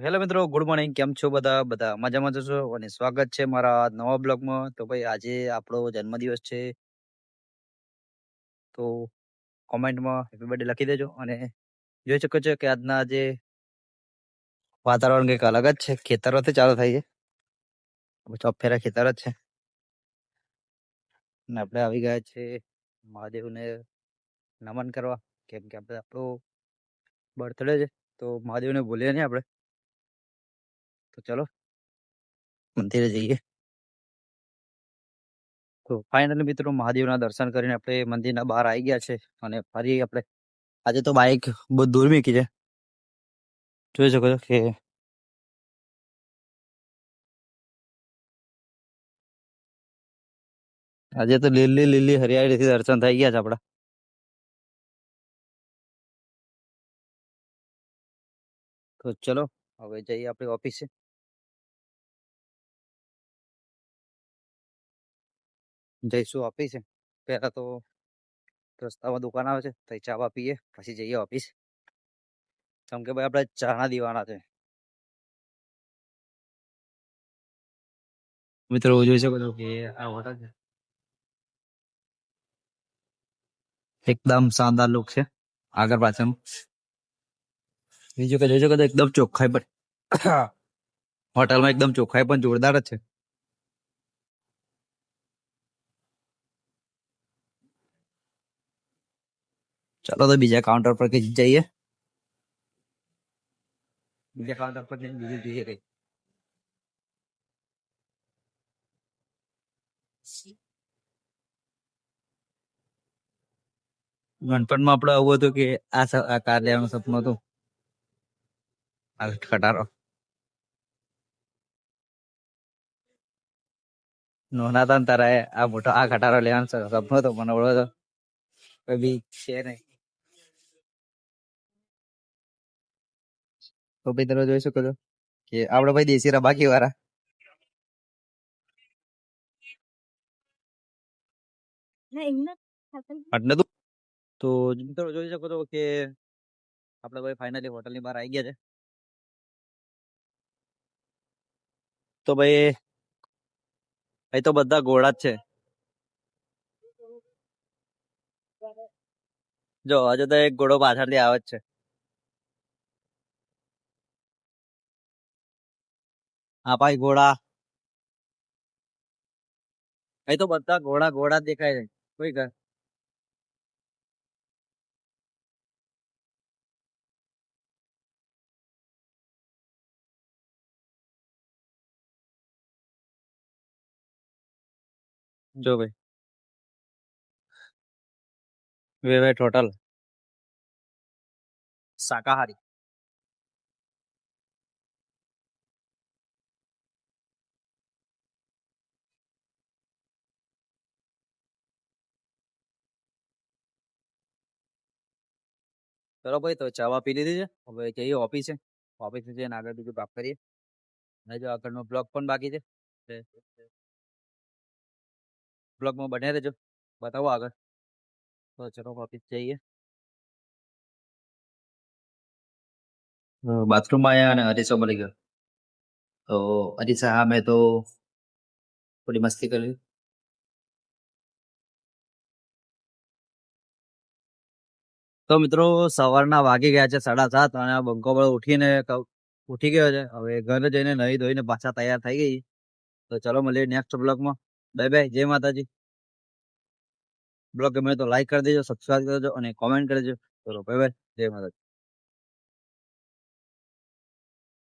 Hello મિત્રો, good morning. કેમ છો બધા? બધા મજામાં જશો અને સ્વાગત છે મારા નવા બ્લોગમાં. તો ભાઈ આજે આપણો જન્મદિવસ છે, તો કોમેન્ટમાં હેપી બર્થડે લખી દેજો. અને જોઈ શકો છો કે આજના જે વાતાવરણ કંઈક અલગ જ છે. ખેતરોથી ચાલુ થાય છે, ચોફેરા ખેતર જ છે. અને આપણે આવી ગયા છે મહાદેવને નમન કરવા, કેમ કે આપણે આપણો બર્થડે છે, તો મહાદેવને ભૂલીએ નહીં આપણે. તો ચલો મંદિરે જઈએ. તો ફાઇનલી મિત્રો મહાદેવના દર્શન કરીને આપણે મંદિરના બહાર આવી ગયા છે. અને ફરી આપણે આજે તો બાઇક બહુ દૂર મૂકી છે, જોઈ શકો છો કે આજે તો લીલી લીલી હરિયાળીથી દર્શન થઈ ગયા છે આપડા. તો ચલો હવે જઈએ આપણી ઓફિસે. જઈશું ઓફિસે. પહેલા તો રસ્તામાં દુકાન આવે છે, તો ચા બા પીએ, પછી જઈએ ઓફિસ. કેમ કે ભાઈ આપણે ચાના દીવાના છે. મિત્રો જોઈ શકો છો કે આ હોટલ છે, એકદમ શાનદાર લુક છે આગળ પાછળ. બીજું કે જોઈ શકો છો એકદમ ચોખ્ખાઈ પણ હોટલમાં એકદમ ચોખ્ખાઈ પણ જોરદાર જ છે. ચાલો તો બીજા કાઉન્ટર પર કે જઈએ. બીજા કાઉન્ટર પર જઈને બીજું જોઈએ કઈ. ગણપતમાં આપણે આવું હતું કે આ કાર લેવાનું સપનું હતું, આ ખટારો. નોના હતા ને તારે આ મોટો આ ખટારો લેવાનું સપનું હતો, મને ઓળો તો કોઈ બી છે નહીં. તો ભાઈ તમે જોઈ શકો છો કે આપડે ભાઈ દેશી રબાકી વાળા એટલે તો મિત્રો જોઈ શકો છો કે આપણે ભાઈ ફાઇનલી હોટલની બહાર આવી ગયા છે. તો ભાઈ અહીં તો બધા ઘોડા જ છે. જો હજુ તો એક ઘોડો પાછળથી આવે જ છે. હા ભાઈ ઘોડા, અહીં તો બધા ઘોડા ઘોડા જ દેખાય છે. કોઈ ઘર જો ભાઈ વેવેટ હોટલ શાકાહારી. ચલો ભાઈ તો ચા પી લીધી છે, હવે જઈએ ઓફિસે. ઓફિસે જઈને આગળ બીજું કામ કરીએ. અને જો આગળનો બ્લોગ પણ બાકી છે, બ્લોગમાં બન્યા રહેજો, બતાવો આગળ. તો ચલો ઓફિસ જઈએ. બાથરૂમમાં આવ્યા અને અરીસો મળી ગયો. તો અરીસા હા મેં તો થોડી મસ્તી કરી. તો મિત્રો સવારના વાગી ગયા છે 7:30 અને આ બંકો બળો ઉઠી ગયો છે. હવે ઘરે જઈને નહીં ધોઈને પાછા તૈયાર થઈ ગઈ. તો ચલો મળીએ નેક્સ્ટ બ્લોગમાં. બાય બાય, જય માતાજી. બ્લોગ ગમે તો લાઈક કરી દેજો, સબસ્ક્રાઈબ કરી દેજો અને કોમેન્ટ કરી દેજો. ચલો બાય બાય, જય માતાજી.